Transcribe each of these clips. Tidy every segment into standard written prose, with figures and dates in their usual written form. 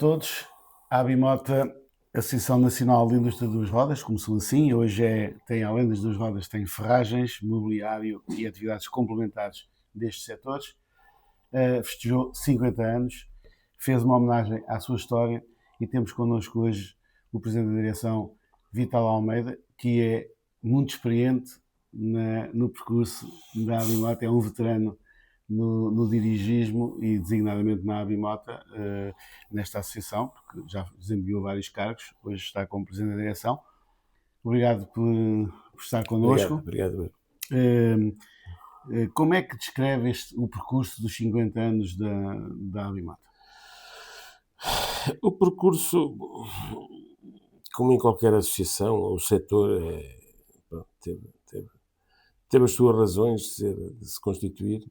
todos. A Abimota, Associação Nacional de Indústria das Rodas, começou assim. Hoje tem, além das duas rodas, tem ferragens, mobiliário e atividades complementares destes setores. Festejou 50 anos, fez uma homenagem à sua história e temos connosco hoje o Presidente da Direção, Vital Almeida, que é muito experiente no percurso da Abimota, é um veterano no dirigismo e designadamente na Abimota, nesta associação, porque já desempenhou vários cargos, hoje está como Presidente da Direção. Obrigado por estar connosco. Obrigado. Como é que descreve o percurso dos 50 anos da Abimota? O percurso, como em qualquer associação ou setor, teve as suas razões de se constituir.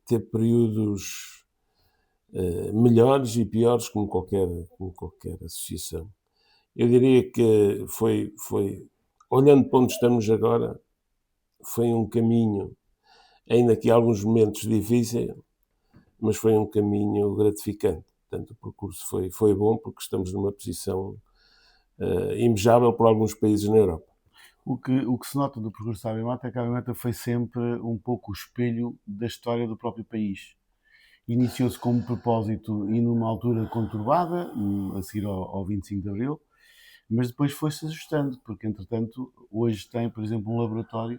Teve períodos melhores e piores, como qualquer associação. Eu diria que foi, olhando para onde estamos agora, foi um caminho, ainda que alguns momentos difíceis, mas foi um caminho gratificante. Portanto, o percurso foi bom, porque estamos numa posição invejável por alguns países na Europa. O que se nota do percurso da Abimota é que a Abimota foi sempre um pouco o espelho da história do próprio país. Iniciou-se como propósito e numa altura conturbada, a seguir ao 25 de Abril, mas depois foi-se ajustando, porque entretanto hoje tem, por exemplo, um laboratório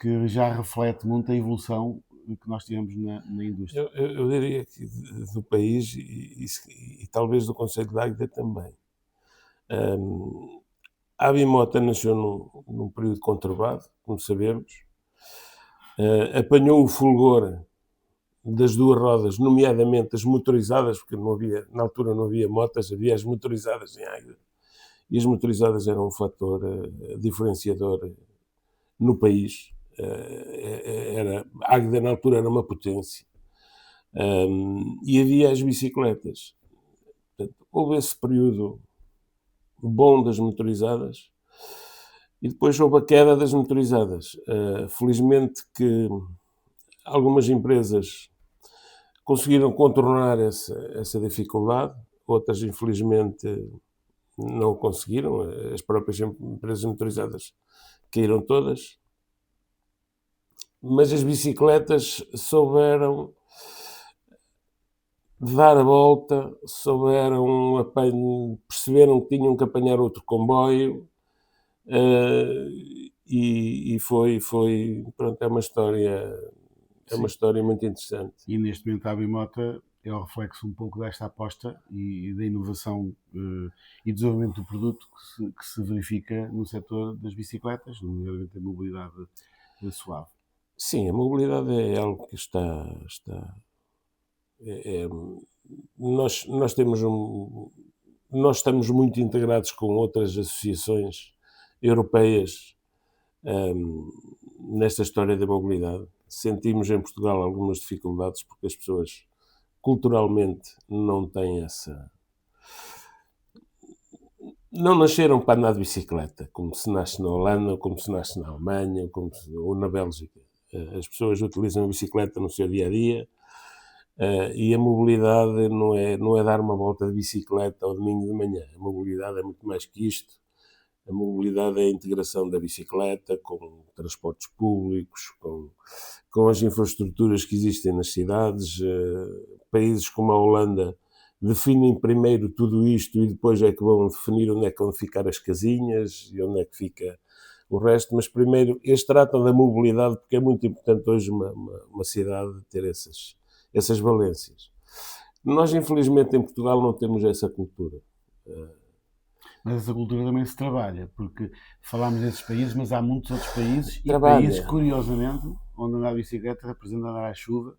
que já reflete muito a evolução que nós tivemos na indústria. Eu diria que do país e talvez do Conselho de Águeda também. A Abimota nasceu num período conturbado, como sabemos, apanhou o fulgor das duas rodas, nomeadamente as motorizadas, porque na altura não havia motas, havia as motorizadas em Águeda. E as motorizadas eram um fator diferenciador no país. Águeda na altura era uma potência. E havia as bicicletas. Portanto, houve esse período bom das motorizadas e depois houve a queda das motorizadas. Felizmente que algumas empresas conseguiram contornar essa dificuldade, outras infelizmente não conseguiram. As próprias empresas motorizadas caíram todas, mas as bicicletas souberam dar a volta, perceberam que tinham que apanhar outro comboio, e pronto, é uma história muito interessante. E neste momento a Abimota é o reflexo um pouco desta aposta e da inovação e desenvolvimento do produto que se verifica no setor das bicicletas, nomeadamente a mobilidade suave. Sim, a mobilidade é algo que nós estamos muito integrados com outras associações europeias nesta história da mobilidade. Sentimos em Portugal algumas dificuldades porque as pessoas culturalmente não têm não nasceram para andar de bicicleta, como se nasce na Holanda, ou como se nasce na Alemanha, ou na Bélgica. As pessoas utilizam a bicicleta no seu dia-a-dia, e a mobilidade não é dar uma volta de bicicleta ao domingo de manhã. A mobilidade é muito mais que isto. A mobilidade é a integração da bicicleta com transportes públicos, com as infraestruturas que existem nas cidades. Países como a Holanda definem primeiro tudo isto e depois é que vão definir onde é que vão ficar as casinhas e onde é que fica o resto. Mas primeiro eles tratam da mobilidade, porque é muito importante hoje uma cidade ter essas valências. Nós, infelizmente, em Portugal não temos essa cultura. Mas essa cultura também se trabalha, porque falámos desses países, mas há muitos outros países e países, curiosamente, onde andar de bicicleta representa andar à chuva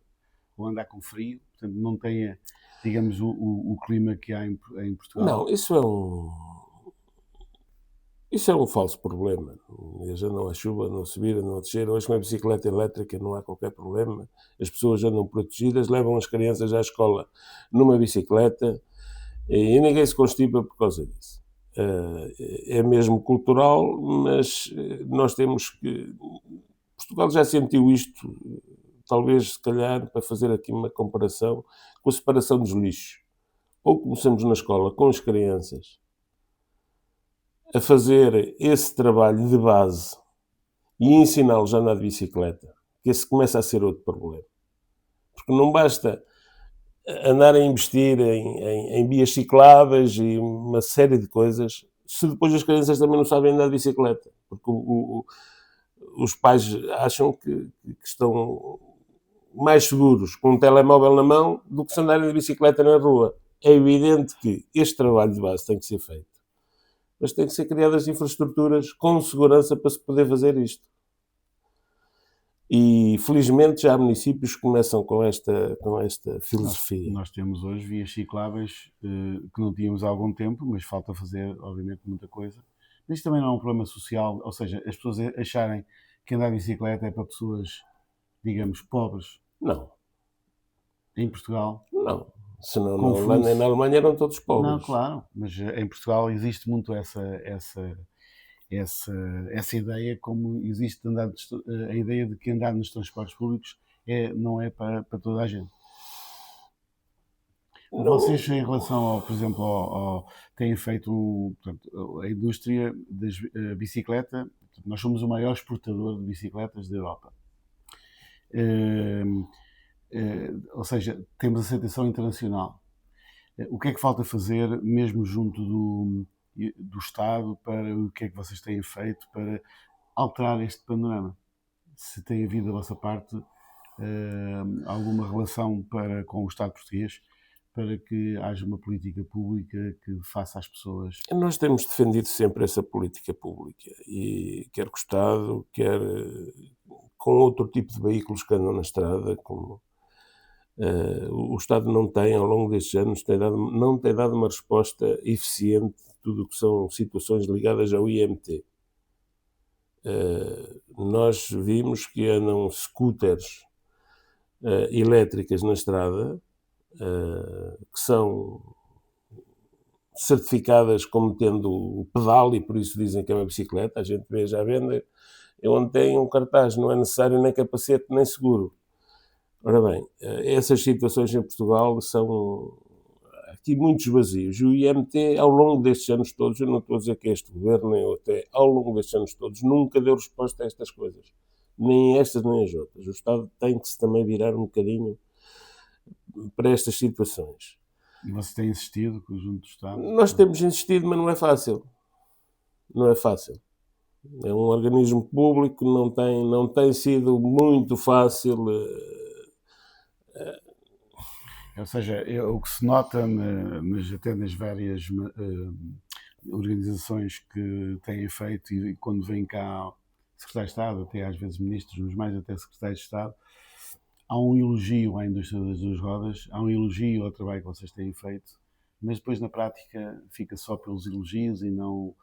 ou andar com frio, portanto não tem, digamos, o clima que há em Portugal. Não, isso é um falso problema. Eles andam à chuva, não subir, não descer. Hoje com a bicicleta elétrica não há qualquer problema. As pessoas andam protegidas, levam as crianças à escola numa bicicleta e ninguém se constipa por causa disso. É mesmo cultural, mas nós temos que... Portugal já sentiu isto talvez, se calhar, para fazer aqui uma comparação com a separação dos lixos. Ou começamos na escola com as crianças a fazer esse trabalho de base e ensiná-los a andar de bicicleta, que esse começa a ser outro problema. Porque não basta andar a investir em vias cicláveis e uma série de coisas, se depois as crianças também não sabem andar de bicicleta. Porque os pais acham que estão mais seguros com um telemóvel na mão do que se andarem de bicicleta na rua. É evidente que este trabalho de base tem que ser feito, mas tem que ser criadas infraestruturas com segurança para se poder fazer isto. E, felizmente, já há municípios que começam com esta filosofia. Nós temos hoje vias cicláveis que não tínhamos há algum tempo, mas falta fazer, obviamente, muita coisa. Mas isto também não é um problema social, ou seja, as pessoas acharem que andar de bicicleta é para pessoas, digamos, pobres. Não. Em Portugal. Não. Senão na Holanda e na Alemanha eram todos pobres. Não, claro, mas em Portugal existe muito essa ideia, como existe a ideia de que andar nos transportes públicos não é para toda a gente. Não. Vocês, em relação, por exemplo, têm feito portanto, a indústria da bicicleta, nós somos o maior exportador de bicicletas da Europa. Ou seja, temos aceitação internacional. O que é que falta fazer, mesmo junto do Estado, para o que é que vocês têm feito para alterar este panorama? Se tem havido da vossa parte alguma relação com o Estado português para que haja uma política pública que faça às pessoas... Nós temos defendido sempre essa política pública, e quer com o Estado, quer com outro tipo de veículos que andam na estrada, como... o Estado não tem, ao longo destes anos, não tem dado uma resposta eficiente a tudo o que são situações ligadas ao IMT. Nós vimos que andam scooters elétricas na estrada, que são certificadas como tendo o pedal e por isso dizem que é uma bicicleta. A gente vê já à venda, onde tem um cartaz, não é necessário nem capacete nem seguro. Ora bem, essas situações em Portugal são aqui muitos vazios. O IMT, ao longo destes anos todos, eu não estou a dizer que este governo, nem até ao longo destes anos todos, nunca deu resposta a estas coisas. Nem estas, nem as outras. O Estado tem que se também virar um bocadinho para estas situações. E você tem insistido junto do Estado? Nós temos insistido, mas não é fácil. Não é fácil. É um organismo público, não tem sido muito fácil... Ou seja, o que se nota até nas várias organizações que têm feito, e quando vem cá secretário de Estado, até às vezes ministros, mas mais até secretário de Estado, há um elogio à indústria das duas rodas, há um elogio ao trabalho que vocês têm feito, mas depois na prática fica só pelos elogios e não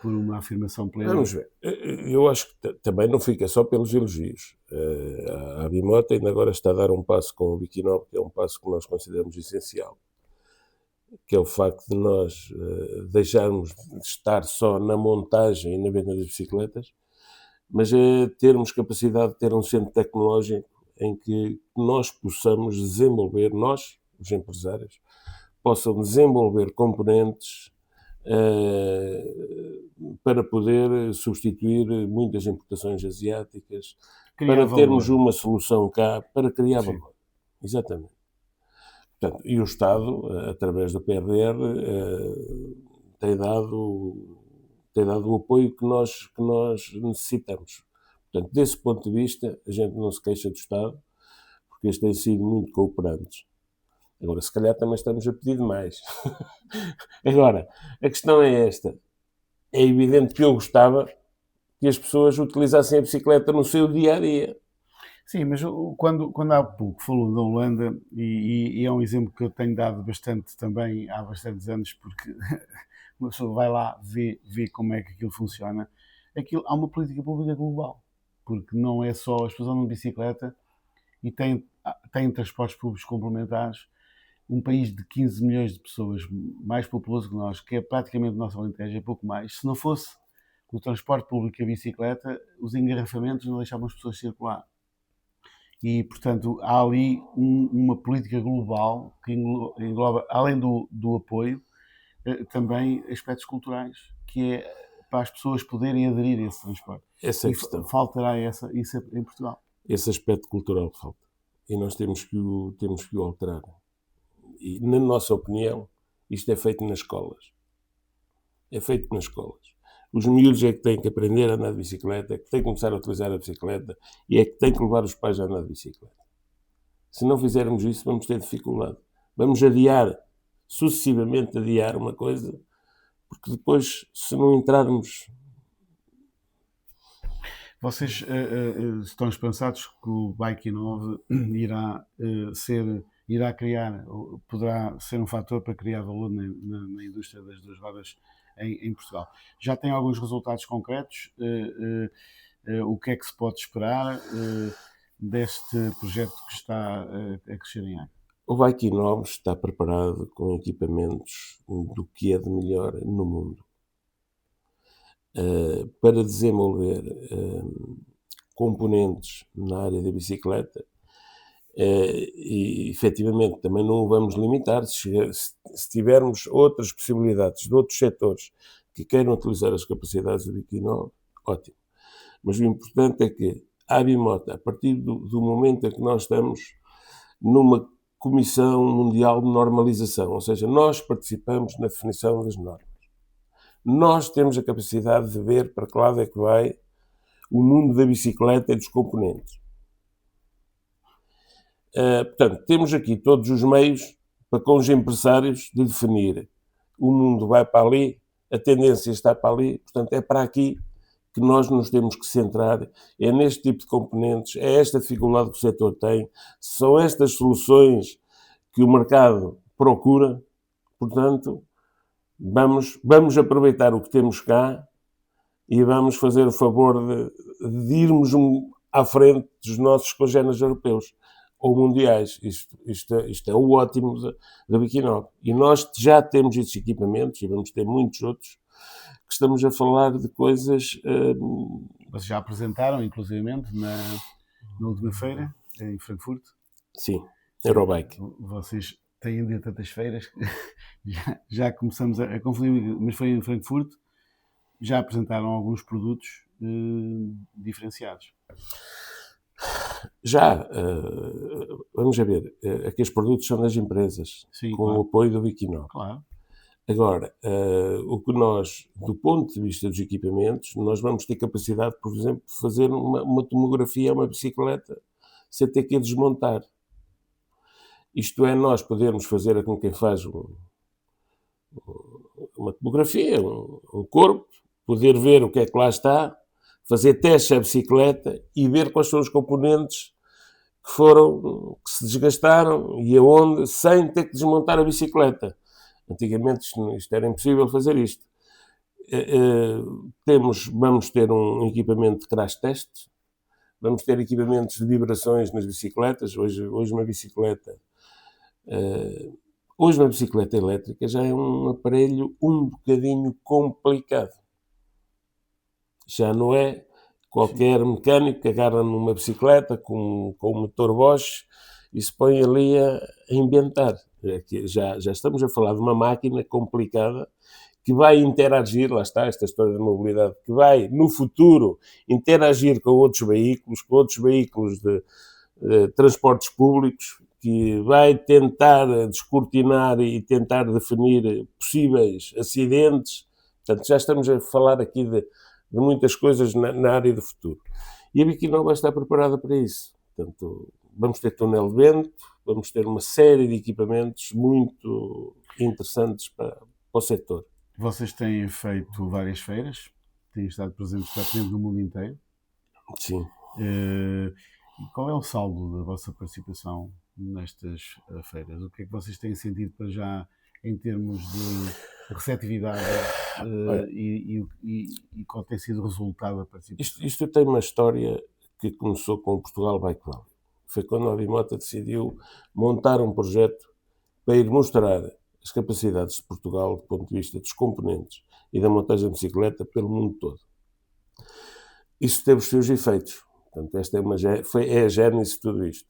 por uma afirmação plena. Vamos ver. Eu acho que também não fica só pelos elogios. A Bimota ainda agora está a dar um passo com o Biquinó, que é um passo que nós consideramos essencial, que é o facto de nós deixarmos de estar só na montagem e na venda das bicicletas, mas é termos capacidade de ter um centro tecnológico em que nós possamos desenvolver, nós, os empresários, possam desenvolver componentes para poder substituir muitas importações asiáticas, para termos uma solução cá, para criar valor. Exatamente. Portanto, e o Estado, através do PRR, tem dado o apoio que nós necessitamos. Portanto, desse ponto de vista, a gente não se queixa do Estado, porque eles têm sido muito cooperantes. Agora, se calhar também estamos a pedir demais. Agora, a questão é esta. É evidente que eu gostava que as pessoas utilizassem a bicicleta no seu dia-a-dia. Sim, mas quando há pouco falou da Holanda, e é um exemplo que eu tenho dado bastante também há bastantes anos, porque uma pessoa vai lá, vê como é que aquilo funciona. Há uma política pública global, porque não é só as pessoas andam de bicicleta e têm transportes públicos complementares. Um país de 15 milhões de pessoas, mais populoso que nós, que é praticamente o nosso Alentejo, é pouco mais. Se não fosse o transporte público e a bicicleta, os engarrafamentos não deixavam as pessoas circular. E, portanto, há ali uma política global que engloba, além do apoio, também aspectos culturais, que é para as pessoas poderem aderir a esse transporte. Essa é a E questão. faltará isso em Portugal. Esse aspecto cultural falta. E nós temos que o alterar. E, na nossa opinião, isto é feito nas escolas. É feito nas escolas. Os miúdos é que têm que aprender a andar de bicicleta, é que têm que começar a utilizar a bicicleta e é que têm que levar os pais a andar de bicicleta. Se não fizermos isso, vamos ter dificuldade. Vamos sucessivamente adiar uma coisa, porque depois, se não entrarmos... Vocês estão esperançados que o Bike Inove irá criar, poderá ser um fator para criar valor na indústria das duas rodas em Portugal? Já tem alguns resultados concretos? O que é que se pode esperar deste projeto que está a crescer em área? O Bike Inove está preparado com equipamentos do que é de melhor no mundo. Para desenvolver componentes na área da bicicleta, e efetivamente também não o vamos limitar. Se tivermos outras possibilidades de outros setores que queiram utilizar as capacidades do Bike Inove, ótimo. Mas o importante é que a Abimota, a partir do momento em que nós estamos numa Comissão Mundial de Normalização, ou seja, nós participamos na definição das normas, nós temos a capacidade de ver para que lado é que vai o mundo da bicicleta e dos componentes. Portanto, temos aqui todos os meios para, com os empresários, de definir o mundo vai para ali, a tendência está para ali, portanto é para aqui que nós nos temos que centrar, é neste tipo de componentes, é esta dificuldade que o setor tem, são estas soluções que o mercado procura, portanto, vamos aproveitar o que temos cá e vamos fazer o favor de irmos à frente dos nossos congéneres europeus ou mundiais. Isto é o ótimo da Bike Inove. E nós já temos esses equipamentos, e vamos ter muitos outros, que estamos a falar de coisas... Vocês já apresentaram, inclusivamente, na última feira, em Frankfurt? Sim, Eurobike. Vocês têm de tantas feiras que já começamos a confundir, mas foi em Frankfurt, já apresentaram alguns produtos diferenciados. Já, vamos a ver, aqueles produtos são das empresas, Sim, com claro. o apoio do Bike Inove. Claro. Agora, o que nós, do ponto de vista dos equipamentos, nós vamos ter capacidade, por exemplo, de fazer uma tomografia a uma bicicleta sem ter que a desmontar. Isto é, nós podermos fazer com quem faz uma tomografia, um corpo, poder ver o que é que lá está, fazer testes à bicicleta e ver quais são os componentes que se desgastaram e aonde, sem ter que desmontar a bicicleta. Antigamente isto era impossível fazer isto. Vamos ter um equipamento de crash test, vamos ter equipamentos de vibrações nas bicicletas. Hoje uma bicicleta elétrica já é um aparelho um bocadinho complicado. Já não é qualquer mecânico que agarra numa bicicleta com um motor Bosch e se põe ali a inventar. Já estamos a falar de uma máquina complicada que vai interagir, lá está esta história da mobilidade, que vai, no futuro, interagir com outros veículos de transportes públicos, que vai tentar descortinar e tentar definir possíveis acidentes. Portanto, já estamos a falar aqui de muitas coisas na área do futuro. E a Bike Inove vai estar preparada para isso. Portanto, vamos ter túnel de vento, vamos ter uma série de equipamentos muito interessantes para o setor. Vocês têm feito várias feiras, têm estado presentes praticamente no mundo inteiro. Sim. Qual é o saldo da vossa participação nestas feiras? O que é que vocês têm sentido para já em termos de receptividade e qual tem sido o resultado da participação? Isto tem uma história que começou com o Portugal Bike Valley. Foi quando a Abimota decidiu montar um projeto para ir mostrar as capacidades de Portugal do ponto de vista dos componentes e da montagem de bicicleta pelo mundo todo. Isso teve os seus efeitos, Portanto, esta é a gênese de tudo isto.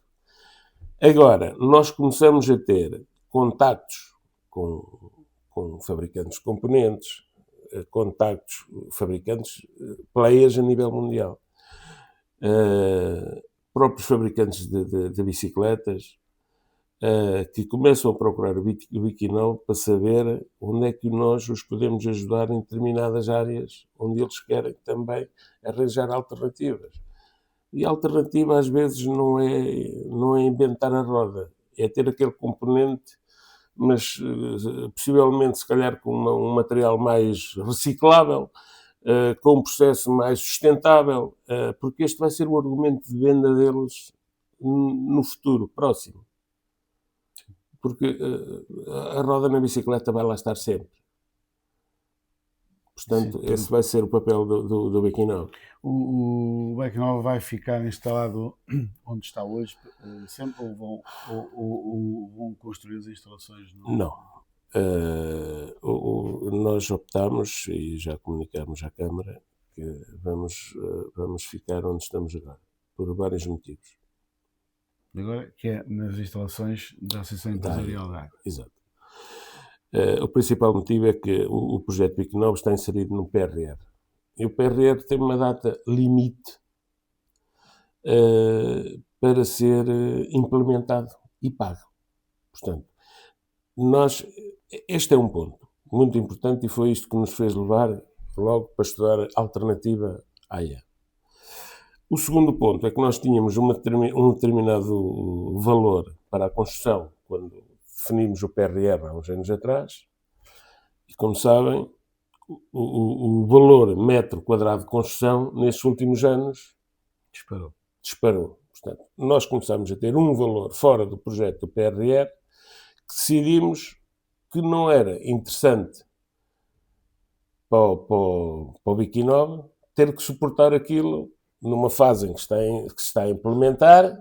Agora, nós começamos a ter contactos com fabricantes de componentes, contactos, fabricantes, players a nível mundial. Próprios fabricantes de bicicletas que começam a procurar o Wikinove para saber onde é que nós os podemos ajudar em determinadas áreas onde eles querem também arranjar alternativas. E a alternativa às vezes não é inventar a roda, é ter aquele componente, mas possivelmente se calhar com um material mais reciclável, com um processo mais sustentável, porque este vai ser o argumento de venda deles no futuro próximo. Porque a roda na bicicleta vai lá estar sempre. Portanto, sim, esse vai ser o papel do Wikinove. O Wikinove vai ficar instalado onde está hoje sempre ou vão construir as instalações? Não. Nós optámos, e já comunicámos à Câmara, que vamos ficar onde estamos agora, por vários motivos. Agora, que é nas instalações da Associação Empresarial da Água. Exato. O principal motivo é que o projeto Wikinove está inserido no PRR. E o PRR tem uma data limite para ser implementado e pago. Portanto, este é um ponto muito importante e foi isto que nos fez levar logo para estudar a alternativa AIA. O segundo ponto é que nós tínhamos um determinado valor para a construção quando definimos o PRR há uns anos atrás e, como sabem, o valor metro quadrado de construção nestes últimos anos disparou. Portanto, nós começamos a ter um valor fora do projeto do PRR que decidimos que não era interessante para o Wikinove ter que suportar aquilo numa fase em que se está a implementar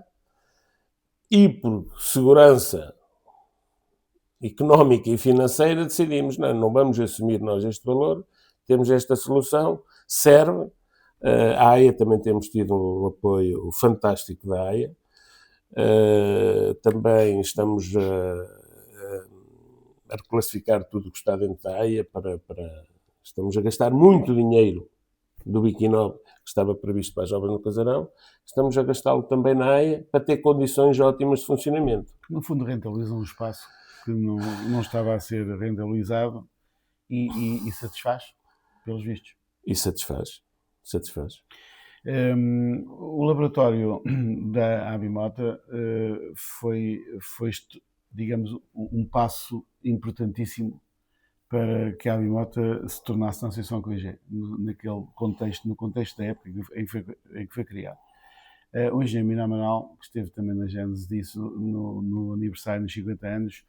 e por segurança económica e financeira decidimos, não vamos assumir nós este valor, temos esta solução, serve. A AIA também temos tido um apoio fantástico da AIA. Também estamos a reclassificar tudo o que está dentro da AIA estamos a gastar muito dinheiro do Wikinove que estava previsto para as obras no Casarão, estamos a gastá-lo também na AIA para ter condições ótimas de funcionamento. No fundo rentabilizam um espaço que não estava a ser rentabilizado e satisfaz, pelos vistos. E satisfaz. O laboratório da Abimota foi, digamos, um passo importantíssimo para que a Abimota se tornasse na Associação COIGE, no contexto da época em que foi criado. O engenheiro Mino Amaral, que esteve também na gênese disso, no aniversário dos 50 anos,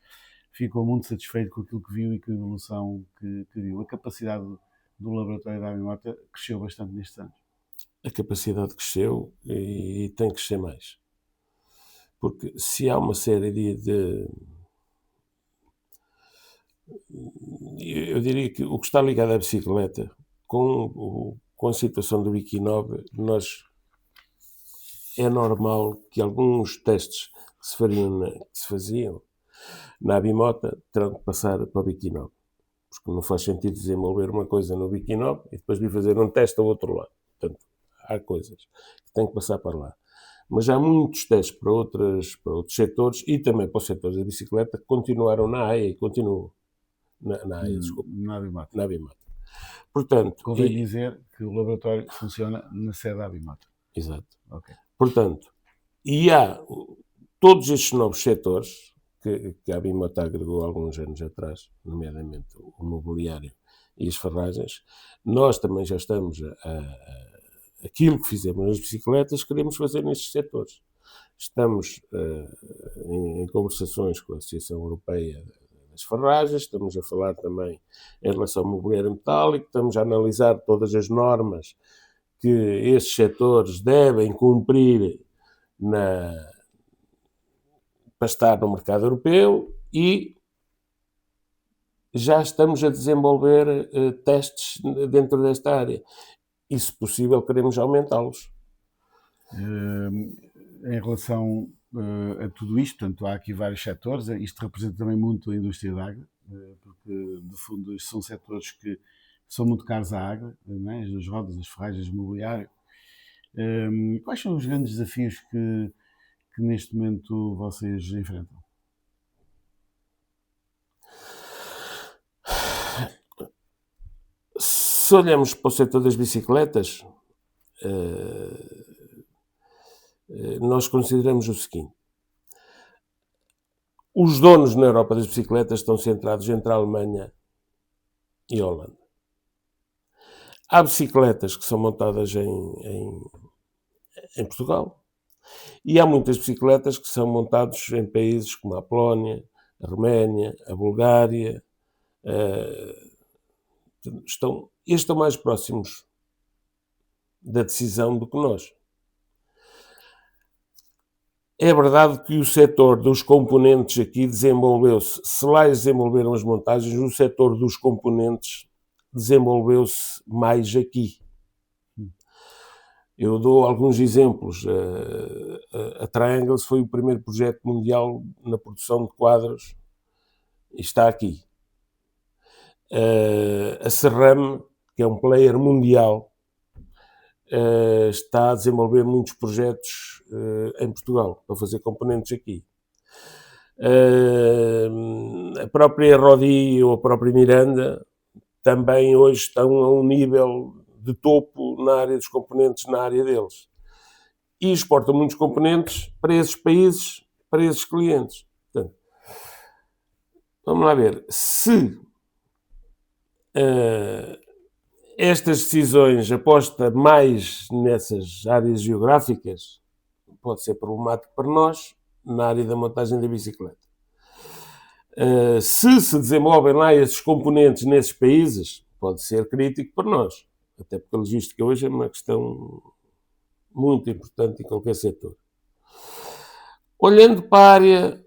ficou muito satisfeito com aquilo que viu e com a evolução que viu. A capacidade do laboratório da Abimota cresceu bastante nestes anos. A capacidade cresceu e tem que crescer mais. Porque se há uma série de eu diria que o que está ligado à bicicleta, com a situação do Wikinove, é normal que alguns testes que se faziam na Abimota terão que passar para o Wikinove. Porque não faz sentido desenvolver uma coisa no Wikinove e depois vir fazer um teste ao outro lado. Portanto, há coisas que têm que passar para lá. Mas há muitos testes para outros setores e também para os setores da bicicleta que continuaram na AIA e continuam na AIA, desculpa. Na Abimota. Portanto, convém dizer que o laboratório funciona na sede da Abimota. Exato. Okay. Portanto, e há todos estes novos setores que a Abimota agregou há alguns anos atrás, nomeadamente o mobiliário e as ferragens, nós também já estamos aquilo que fizemos nas bicicletas, queremos fazer nestes setores. Estamos em conversações com a Associação Europeia das Ferragens, estamos a falar também em relação ao mobiliário metálico, estamos a analisar todas as normas que estes setores devem cumprir para estar no mercado europeu e já estamos a desenvolver testes dentro desta área. E, se possível, queremos aumentá-los. Em relação a tudo isto, portanto, há aqui vários setores, isto representa também muito a indústria da água, porque, de fundo, estes são setores que são muito caros à água, não é? As rodas, as ferragens, o mobiliário. Quais são os grandes desafios que neste momento vocês enfrentam? Se olhamos para o setor das bicicletas, nós consideramos o seguinte: os donos na Europa das bicicletas estão centrados entre a Alemanha e a Holanda. Há bicicletas que são montadas em Portugal e há muitas bicicletas que são montadas em países como a Polónia, a Roménia, a Bulgária. Estão mais próximos da decisão do que nós. É verdade que o setor dos componentes aqui desenvolveu-se, se lá desenvolveram as montagens, o setor dos componentes desenvolveu-se mais aqui. Eu dou alguns exemplos. A Triangles foi o primeiro projeto mundial na produção de quadros e está aqui. A Serrame, que é um player mundial, está a desenvolver muitos projetos em Portugal para fazer componentes aqui. A própria Rodi ou a própria Miranda também hoje estão a um nível de topo na área dos componentes, na área deles. E exportam muitos componentes para esses países, para esses clientes. Portanto, vamos lá ver. Se estas decisões aposta mais nessas áreas geográficas, pode ser problemático para nós na área da montagem da bicicleta. Se desenvolvem lá esses componentes nesses países, pode ser crítico para nós. Até porque a logística hoje é uma questão muito importante em qualquer setor. Olhando para a área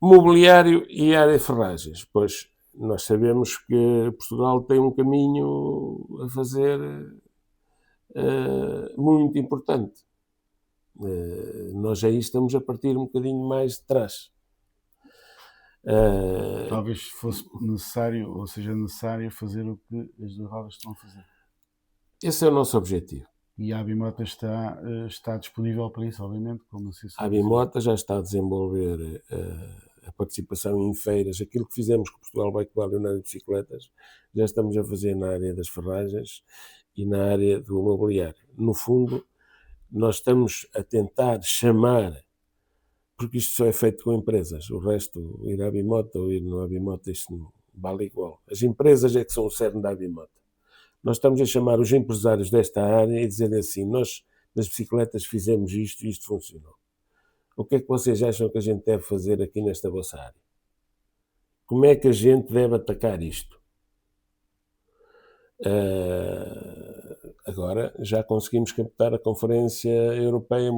mobiliário e a área de ferragens, pois nós sabemos que Portugal tem um caminho a fazer muito importante. Nós aí estamos a partir um bocadinho mais de trás. Talvez fosse necessário, ou seja necessário, fazer o que as duas rodas estão a fazer. Esse é o nosso objetivo. E a Abimota está disponível para isso, obviamente, como a Abimota já está a desenvolver a participação em feiras. Aquilo que fizemos com Portugal Bike Value na área de bicicletas, já estamos a fazer na área das ferragens e na área do mobiliário. No fundo, nós estamos a tentar chamar, porque isto só é feito com empresas, o resto, ir à Abimota ou ir no Abimota, isto não vale igual. As empresas é que são o cerne da Abimota. Nós estamos a chamar os empresários desta área e dizer assim: nós nas bicicletas fizemos isto e isto funcionou. O que é que vocês acham que a gente deve fazer aqui nesta vossa área? Como é que a gente deve atacar isto? Agora já conseguimos captar a Conferência Europeia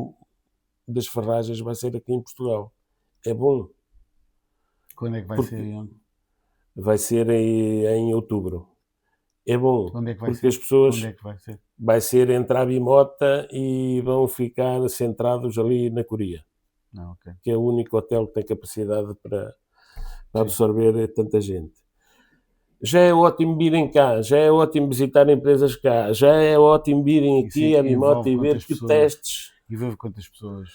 das Ferragens, vai ser aqui em Portugal. É bom. Quando é que vai ser? Vai ser em outubro. É bom. Onde é que vai porque ser? As pessoas... Onde é que vai ser? Vai ser entre a Abimota e vão ficar centrados ali na Coreia. Okay. Que é o único hotel que tem capacidade para absorver tanta gente. Já é ótimo virem cá, já é ótimo visitar empresas cá, já é ótimo virem aqui a Abimota e ver que testes... Envolve quantas pessoas?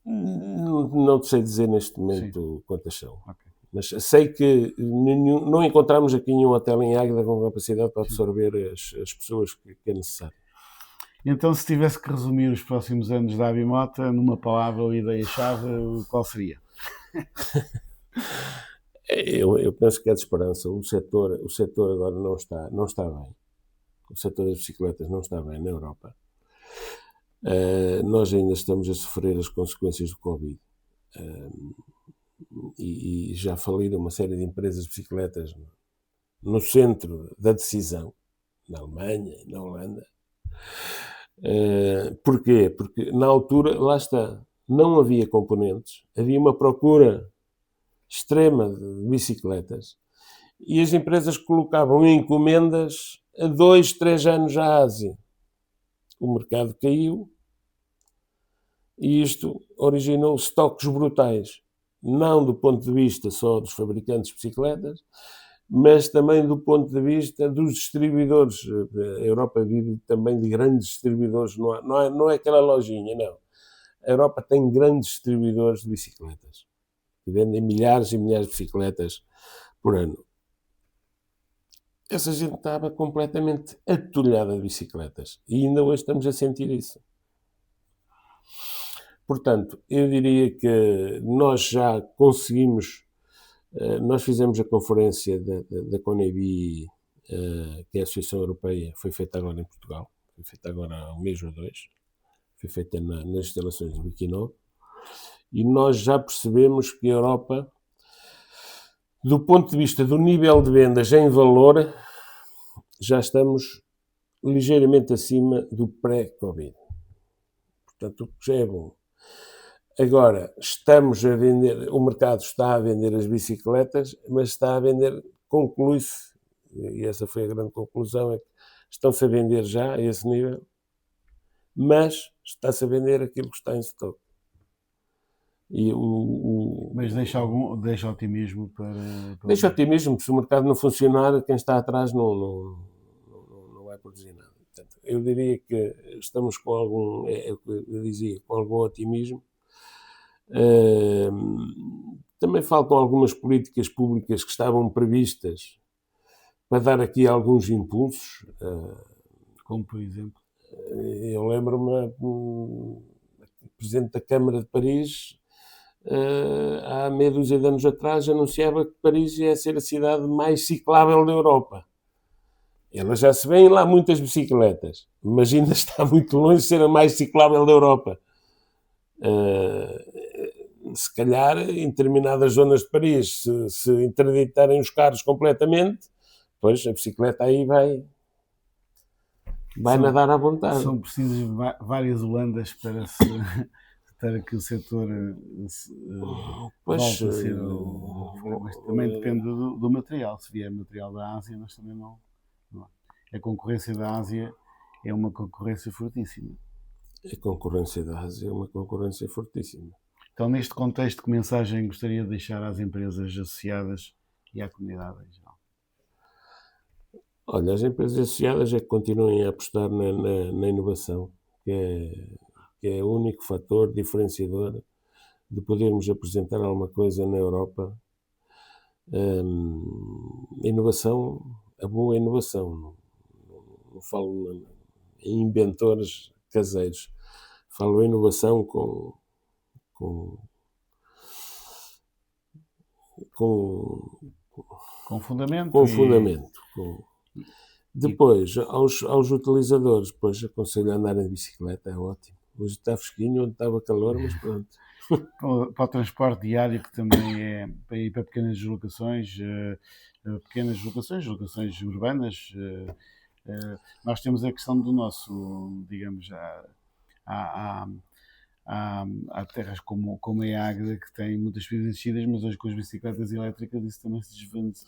Não sei dizer neste momento quantas são. Okay. Mas sei que não encontramos aqui nenhum hotel em Águeda com capacidade para absorver as pessoas que é necessário. Então, se tivesse que resumir os próximos anos da Abimota numa palavra ou ideia-chave, qual seria? Eu penso que é de esperança. O setor agora não está bem. O setor das bicicletas não está bem na Europa. Nós ainda estamos a sofrer as consequências do Covid. E já faliram uma série de empresas de bicicletas no centro da decisão, na Alemanha e na Holanda. Porquê? Porque na altura, lá está, não havia componentes, havia uma procura extrema de bicicletas e as empresas colocavam encomendas a 2, 3 anos à Ásia. o mercado caiu e isto originou estoques brutais, não do ponto de vista só dos fabricantes de bicicletas, mas também do ponto de vista dos distribuidores. A Europa vive também de grandes distribuidores, não é aquela lojinha, não. A Europa tem grandes distribuidores de bicicletas, que vendem milhares e milhares de bicicletas por ano. Essa gente estava completamente atolhada de bicicletas e ainda hoje estamos a sentir isso. Portanto, eu diria que nós já conseguimos, nós fizemos a conferência da CONEBI, que é a Associação Europeia, foi feita agora em Portugal, foi feita agora há um mês ou dois, foi feita nas instalações do Wikinov, e nós já percebemos que a Europa, do ponto de vista do nível de vendas em valor, já estamos ligeiramente acima do pré-Covid. Portanto, o que já é bom. Agora, estamos a vender, o mercado está a vender as bicicletas, mas está a vender, conclui-se, e essa foi a grande conclusão, é que estão-se a vender já a esse nível, mas está-se a vender aquilo que está em estoque. Mas deixa otimismo para... Deixa otimismo, se o mercado não funcionar, quem está atrás não vai produzir nada. Portanto, eu diria que estamos com algum, eu dizia, com algum otimismo. Também faltam algumas políticas públicas que estavam previstas para dar aqui alguns impulsos. Como, por exemplo? Eu lembro-me, o Presidente da Câmara de Paris, há meia dúzia de anos atrás, anunciava que Paris ia ser a cidade mais ciclável da Europa. Elas já se vêem lá muitas bicicletas, mas ainda está muito longe de ser a mais ciclável da Europa. Se calhar, em determinadas zonas de Paris, se interditarem os carros completamente, pois a bicicleta aí vai nadar à vontade. São precisas várias Holandas para que o setor volte a ser... Mas também depende do material. Se vier material da Ásia, nós também não. A concorrência da Ásia é uma concorrência fortíssima. A concorrência da Ásia é uma concorrência fortíssima. Então, neste contexto, que mensagem gostaria de deixar às empresas associadas e à comunidade em geral? Olha, as empresas associadas é que continuem a apostar na inovação, que é o único fator diferenciador de podermos apresentar alguma coisa na Europa. Inovação, a boa inovação. Não falo em inventores caseiros. Falo em inovação com fundamento. Com fundamento. Depois, aos utilizadores, depois aconselho a andar de bicicleta, é ótimo. Hoje está fresquinho, onde estava calor, mas pronto. Para o transporte diário, que também é para ir para pequenas deslocações, deslocações urbanas, nós temos a questão do nosso, digamos, há terras como a Águeda, que tem muitas subidas e descidas, mas hoje com as bicicletas elétricas isso também se desvende,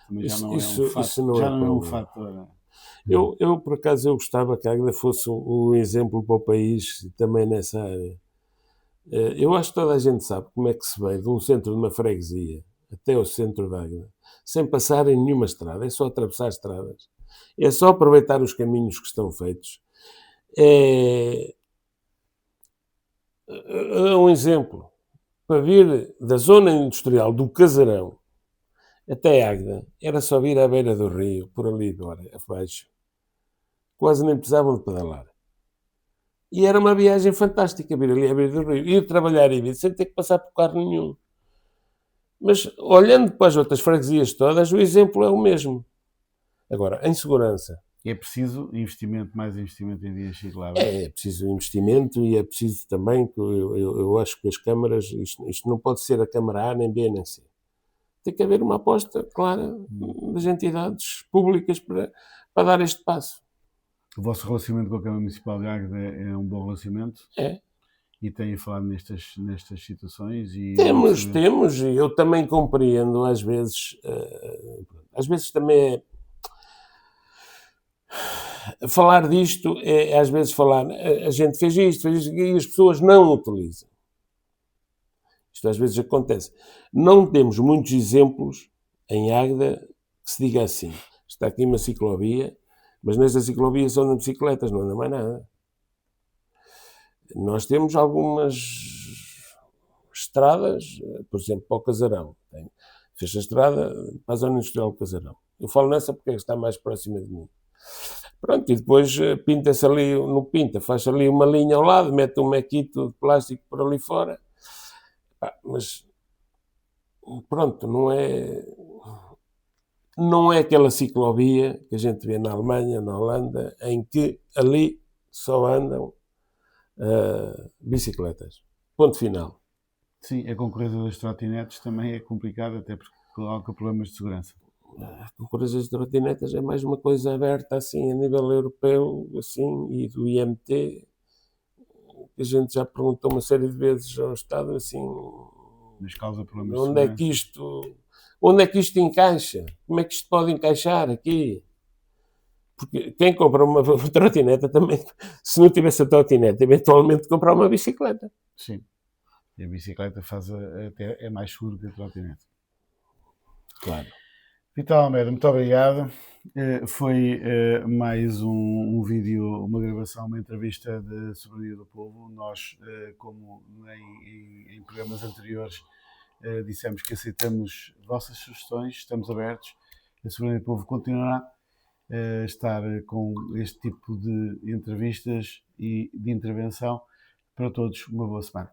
também já não é um fator. Eu, por acaso, eu gostava que a Águeda fosse um exemplo para o país também nessa área. Eu acho que toda a gente sabe como é que se vem de um centro de uma freguesia até o centro da Águeda, sem passar em nenhuma estrada, é só atravessar estradas, é só aproveitar os caminhos que estão feitos. É um exemplo. Para vir da zona industrial do Casarão até Águeda, era só vir à beira do rio, por ali abaixo. Quase nem precisavam de pedalar. E era uma viagem fantástica vir ali à beira do rio. Ir trabalhar e vir sem ter que passar por carro nenhum. Mas, olhando para as outras freguesias todas, o exemplo é o mesmo. Agora, em segurança. É preciso mais investimento em vias cicláveis. É preciso investimento e é preciso também, que eu acho que as câmaras, isto não pode ser a Câmara A, nem B, nem C. Tem que haver uma aposta clara das entidades públicas para dar este passo. O vosso relacionamento com a Câmara Municipal de Águeda é um bom relacionamento? É. E têm falado nestas situações? Temos, e eu também compreendo, às vezes também falar disto é às vezes falar, a gente fez isto, e as pessoas não utilizam. Isto às vezes acontece. Não temos muitos exemplos em Águeda que se diga assim, está aqui uma ciclovia, mas nesta ciclovia só andam bicicletas, não anda mais nada. Nós temos algumas estradas, por exemplo, para o Casarão. Fez a estrada para a zona industrial do Casarão. Eu falo nessa porque está mais próxima de mim. Pronto, e depois pinta-se ali, no pinta, faz ali uma linha ao lado, mete um mequito de plástico por ali fora. Mas, pronto, não é aquela ciclovia que a gente vê na Alemanha, na Holanda, em que ali só andam bicicletas. Ponto final. Sim, a concorrência das trotinetes também é complicada, até porque coloca problemas de segurança. A concorrência das trotinetas é mais uma coisa aberta, assim, a nível europeu, assim, e do IMT, que a gente já perguntou uma série de vezes ao Estado, assim, Mas causa problemas de onde é que isto encaixa? Como é que isto pode encaixar aqui? Porque quem compra uma trotineta também, se não tivesse a trotineta, eventualmente comprar uma bicicleta. Sim. E a bicicleta até é mais seguro que a trotinete. Claro. Vital Almeida, muito obrigado. Foi mais um vídeo, uma gravação, uma entrevista de Soberania do Povo. Nós, como em programas anteriores, dissemos que aceitamos vossas sugestões, estamos abertos. A Soberania do Povo continuará a estar com este tipo de entrevistas e de intervenção. Para todos, uma boa semana.